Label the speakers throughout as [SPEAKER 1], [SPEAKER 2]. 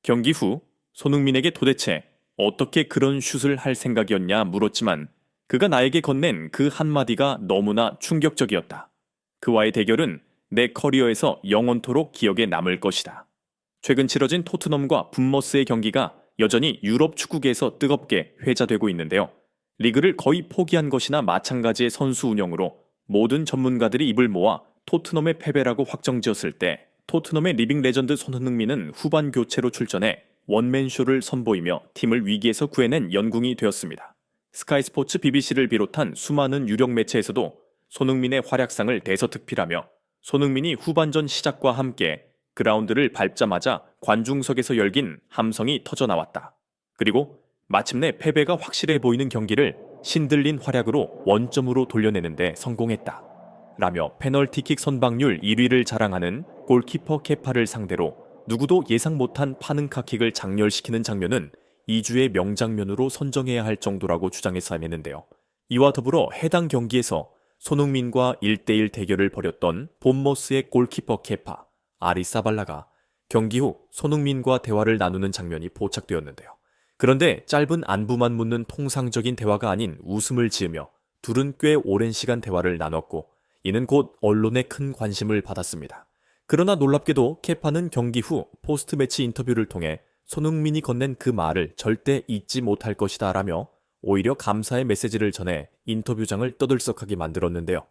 [SPEAKER 1] 경기 후 손흥민에게 도대체 어떻게 그런 슛을 할 생각이었냐 물었지만 그가 나에게 건넨 그 한마디가 너무나 충격적이었다. 그와의 대결은 내 커리어에서 영원토록 기억에 남을 것이다. 최근 치러진 토트넘과 분머스의 경기가 여전히 유럽 축구계에서 뜨겁게 회자되고 있는데요. 리그를 거의 포기한 것이나 마찬가지의 선수 운영으로 모든 전문가들이 입을 모아 토트넘의 패배라고 확정지었을 때 토트넘의 리빙 레전드 손흥민은 후반 교체로 출전해 원맨쇼를 선보이며 팀을 위기에서 구해낸 영웅이 되었습니다. 스카이 스포츠 BBC를 비롯한 수많은 유력 매체에서도 손흥민의 활약상을 대서특필하며 손흥민이 후반전 시작과 함께 그라운드를 밟자마자 관중석에서 열긴 함성이 터져나왔다. 그리고 마침내 패배가 확실해 보이는 경기를 신들린 활약으로 원점으로 돌려내는데 성공했다. 라며 페널티킥 선방률 1위를 자랑하는 골키퍼 케파를 상대로 누구도 예상 못한 파는카킥을 장렬시키는 장면은 2주의 명장면으로 선정해야 할 정도라고 주장해서 했는데요. 이와 더불어 해당 경기에서 손흥민과 1대1 대결을 벌였던 본머스의 골키퍼 케파, 아리사발라가 경기 후 손흥민과 대화를 나누는 장면이 포착되었는데요. 그런데 짧은 안부만 묻는 통상적인 대화가 아닌 웃음을 지으며 둘은 꽤 오랜 시간 대화를 나눴고 이는 곧 언론의 큰 관심을 받았습니다. 그러나 놀랍게도 케파는 경기 후 포스트 매치 인터뷰를 통해 손흥민이 건넨 그 말을 절대 잊지 못할 것이다 라며 오히려 감사의 메시지를 전해 인터뷰장을 떠들썩하게 만들었는데요.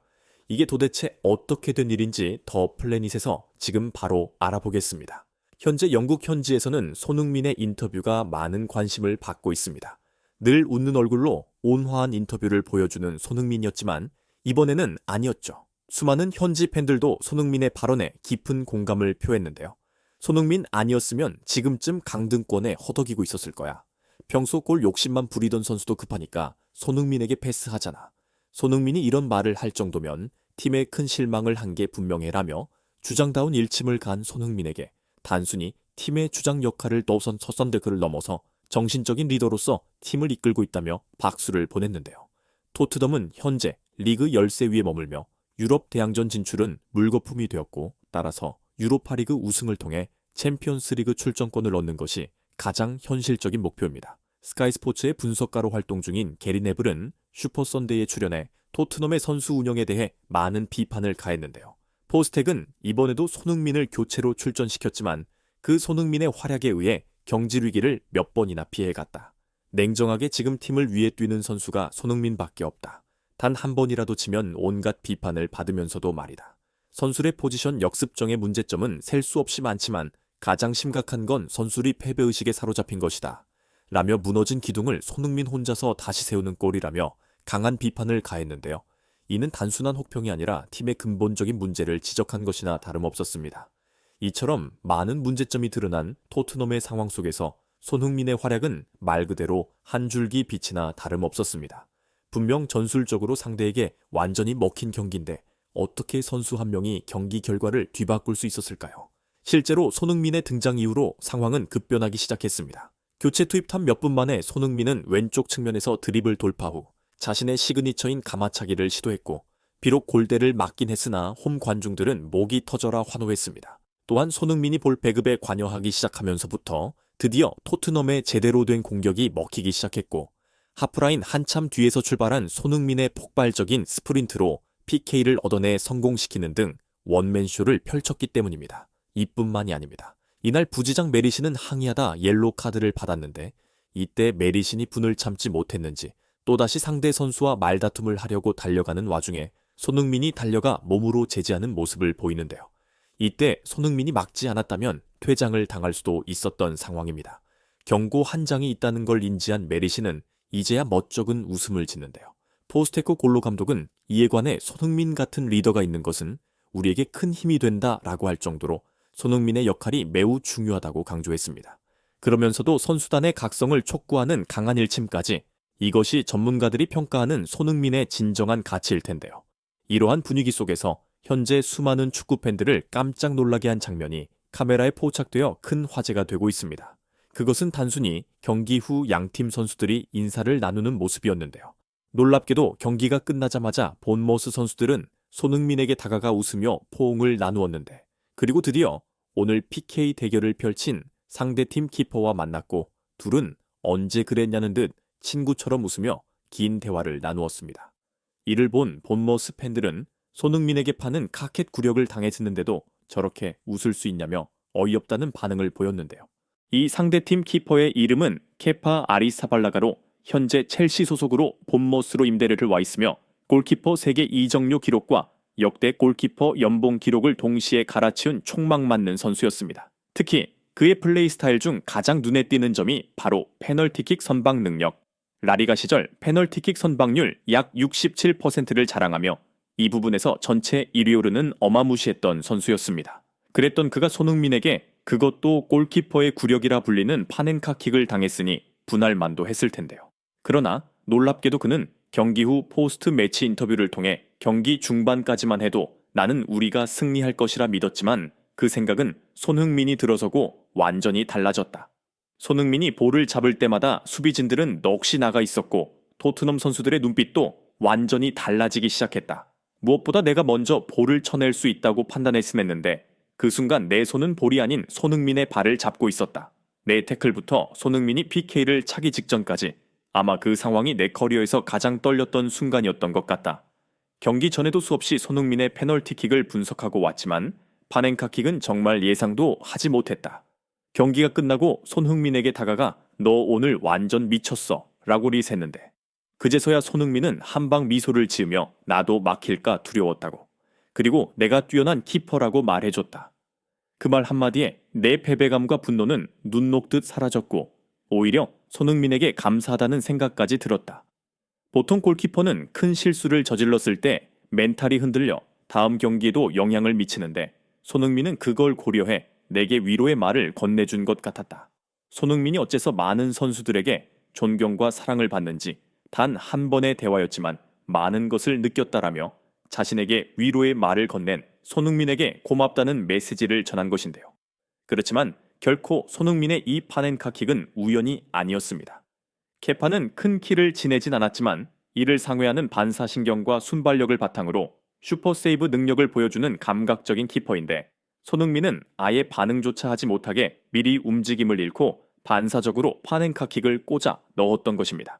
[SPEAKER 1] 이게 도대체 어떻게 된 일인지 더 플래닛에서 지금 바로 알아보겠습니다. 현재 영국 현지에서는 손흥민의 인터뷰가 많은 관심을 받고 있습니다. 늘 웃는 얼굴로 온화한 인터뷰를 보여주는 손흥민이었지만 이번에는 아니었죠. 수많은 현지 팬들도 손흥민의 발언에 깊은 공감을 표했는데요. 손흥민 아니었으면 지금쯤 강등권에 허덕이고 있었을 거야. 평소 골 욕심만 부리던 선수도 급하니까 손흥민에게 패스하잖아. 손흥민이 이런 말을 할 정도면 팀에 큰 실망을 한 게 분명해라며 주장다운 일침을 간 손흥민에게 단순히 팀의 주장 역할을 떠선 서선대그를 넘어서 정신적인 리더로서 팀을 이끌고 있다며 박수를 보냈는데요. 토트넘은 현재 리그 열세 위에 머물며 유럽 대항전 진출은 물거품이 되었고 따라서 유로파리그 우승을 통해 챔피언스리그 출전권을 얻는 것이 가장 현실적인 목표입니다. 스카이 스포츠의 분석가로 활동 중인 게리 네블은 슈퍼선데이에 출연해 토트넘의 선수 운영에 대해 많은 비판을 가했는데요. 포스텍은 이번에도 손흥민을 교체로 출전시켰지만 그 손흥민의 활약에 의해 경질 위기를 몇 번이나 피해갔다. 냉정하게 지금 팀을 위해 뛰는 선수가 손흥민밖에 없다. 단 한 번이라도 지면 온갖 비판을 받으면서도 말이다. 선수의 포지션 역습정의 문제점은 셀 수 없이 많지만 가장 심각한 건 선수들이 패배의식에 사로잡힌 것이다. 라며 무너진 기둥을 손흥민 혼자서 다시 세우는 꼴이라며 강한 비판을 가했는데요. 이는 단순한 혹평이 아니라 팀의 근본적인 문제를 지적한 것이나 다름없었습니다. 이처럼 많은 문제점이 드러난 토트넘의 상황 속에서 손흥민의 활약은 말 그대로 한 줄기 빛이나 다름없었습니다. 분명 전술적으로 상대에게 완전히 먹힌 경기인데 어떻게 선수 한 명이 경기 결과를 뒤바꿀 수 있었을까요? 실제로 손흥민의 등장 이후로 상황은 급변하기 시작했습니다. 교체 투입한 몇 분 만에 손흥민은 왼쪽 측면에서 드리블 돌파 후 자신의 시그니처인 가마차기를 시도했고 비록 골대를 맞긴 했으나 홈 관중들은 목이 터져라 환호했습니다. 또한 손흥민이 볼 배급에 관여하기 시작하면서부터 드디어 토트넘의 제대로 된 공격이 먹히기 시작했고 하프라인 한참 뒤에서 출발한 손흥민의 폭발적인 스프린트로 PK를 얻어내 성공시키는 등 원맨쇼를 펼쳤기 때문입니다. 이뿐만이 아닙니다. 이날 부지장 메리신은 항의하다 옐로 카드를 받았는데 이때 메리신이 분을 참지 못했는지 또다시 상대 선수와 말다툼을 하려고 달려가는 와중에 손흥민이 달려가 몸으로 제지하는 모습을 보이는데요. 이때 손흥민이 막지 않았다면 퇴장을 당할 수도 있었던 상황입니다. 경고 한 장이 있다는 걸 인지한 메리신은 이제야 멋쩍은 웃음을 짓는데요. 포스테코 골로 감독은 이에 관해 손흥민 같은 리더가 있는 것은 우리에게 큰 힘이 된다라고 할 정도로 손흥민의 역할이 매우 중요하다고 강조했습니다. 그러면서도 선수단의 각성을 촉구하는 강한 일침까지 이것이 전문가들이 평가하는 손흥민의 진정한 가치일 텐데요. 이러한 분위기 속에서 현재 수많은 축구 팬들을 깜짝 놀라게 한 장면이 카메라에 포착되어 큰 화제가 되고 있습니다. 그것은 단순히 경기 후 양팀 선수들이 인사를 나누는 모습이었는데요. 놀랍게도 경기가 끝나자마자 본머스 선수들은 손흥민에게 다가가 웃으며 포옹을 나누었는데 그리고 드디어 오늘 PK 대결을 펼친 상대팀 키퍼와 만났고 둘은 언제 그랬냐는 듯 친구처럼 웃으며 긴 대화를 나누었습니다. 이를 본 본머스 팬들은 손흥민에게 파는 카켓 굴욕을 당했었는데도 저렇게 웃을 수 있냐며 어이없다는 반응을 보였는데요. 이 상대팀 키퍼의 이름은 케파 아리사발라가로 현재 첼시 소속으로 본머스로 임대를 와 있으며 골키퍼 세계 이적료 기록과 역대 골키퍼 연봉 기록을 동시에 갈아치운 촉막 맞는 선수였습니다. 특히 그의 플레이 스타일 중 가장 눈에 띄는 점이 바로 페널티킥 선방 능력. 라리가 시절 페널티킥 선방률 약 67%를 자랑하며 이 부분에서 전체 1위 오르는 어마무시했던 선수였습니다. 그랬던 그가 손흥민에게 그것도 골키퍼의 굴욕이라 불리는 파넨카킥을 당했으니 분할만도 했을 텐데요. 그러나 놀랍게도 그는 경기 후 포스트 매치 인터뷰를 통해 경기 중반까지만 해도 나는 우리가 승리할 것이라 믿었지만 그 생각은 손흥민이 들어서고 완전히 달라졌다. 손흥민이 볼을 잡을 때마다 수비진들은 넋이 나가 있었고 토트넘 선수들의 눈빛도 완전히 달라지기 시작했다. 무엇보다 내가 먼저 볼을 쳐낼 수 있다고 판단했음했는데 그 순간 내 손은 볼이 아닌 손흥민의 발을 잡고 있었다. 내 태클부터 손흥민이 PK를 차기 직전까지 아마 그 상황이 내 커리어에서 가장 떨렸던 순간이었던 것 같다. 경기 전에도 수없이 손흥민의 페널티킥을 분석하고 왔지만 파넨카킥은 정말 예상도 하지 못했다. 경기가 끝나고 손흥민에게 다가가 너 오늘 완전 미쳤어 라고 리스했는데 그제서야 손흥민은 한방 미소를 지으며 나도 막힐까 두려웠다고. 그리고 내가 뛰어난 키퍼라고 말해줬다. 그 말 한마디에 내 패배감과 분노는 눈 녹듯 사라졌고 오히려 손흥민에게 감사하다는 생각까지 들었다. 보통 골키퍼는 큰 실수를 저질렀을 때 멘탈이 흔들려 다음 경기에도 영향을 미치는데 손흥민은 그걸 고려해 내게 위로의 말을 건네준 것 같았다. 손흥민이 어째서 많은 선수들에게 존경과 사랑을 받는지 단 한 번의 대화였지만 많은 것을 느꼈다라며 자신에게 위로의 말을 건넨 손흥민에게 고맙다는 메시지를 전한 것인데요. 그렇지만 결코 손흥민의 이 파넨카킥은 우연이 아니었습니다. 케파는 큰 키를 지내진 않았지만 이를 상회하는 반사신경과 순발력을 바탕으로 슈퍼세이브 능력을 보여주는 감각적인 키퍼인데 손흥민은 아예 반응조차 하지 못하게 미리 움직임을 잃고 반사적으로 파넨카킥을 꽂아 넣었던 것입니다.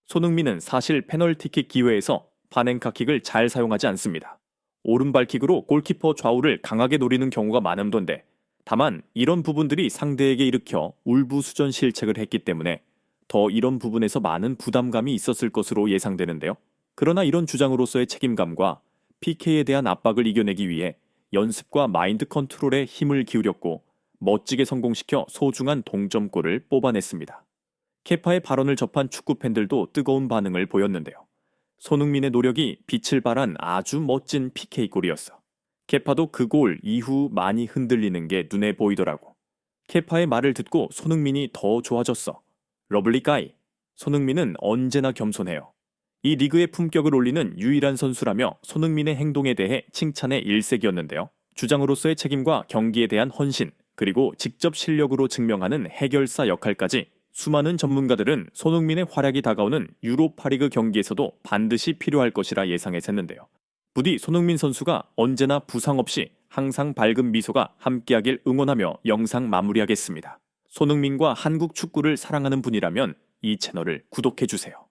[SPEAKER 1] 손흥민은 사실 페널티킥 기회에서 파넨카킥을 잘 사용하지 않습니다. 오른발킥으로 골키퍼 좌우를 강하게 노리는 경우가 많음던데 다만 이런 부분들이 상대에게 일으켜 울부수전 실책을 했기 때문에 더 이런 부분에서 많은 부담감이 있었을 것으로 예상되는데요. 그러나 이런 주장으로서의 책임감과 PK에 대한 압박을 이겨내기 위해 연습과 마인드 컨트롤에 힘을 기울였고 멋지게 성공시켜 소중한 동점골을 뽑아냈습니다. 케파의 발언을 접한 축구 팬들도 뜨거운 반응을 보였는데요. 손흥민의 노력이 빛을 발한 아주 멋진 PK골이었어. 케파도 그 골 이후 많이 흔들리는 게 눈에 보이더라고. 케파의 말을 듣고 손흥민이 더 좋아졌어. 러블리 가이. 손흥민은 언제나 겸손해요. 이 리그의 품격을 올리는 유일한 선수라며 손흥민의 행동에 대해 칭찬의 일색이었는데요. 주장으로서의 책임과 경기에 대한 헌신, 그리고 직접 실력으로 증명하는 해결사 역할까지 수많은 전문가들은 손흥민의 활약이 다가오는 유로파리그 경기에서도 반드시 필요할 것이라 예상했었는데요. 부디 손흥민 선수가 언제나 부상 없이 항상 밝은 미소가 함께하길 응원하며 영상 마무리하겠습니다. 손흥민과 한국 축구를 사랑하는 분이라면 이 채널을 구독해주세요.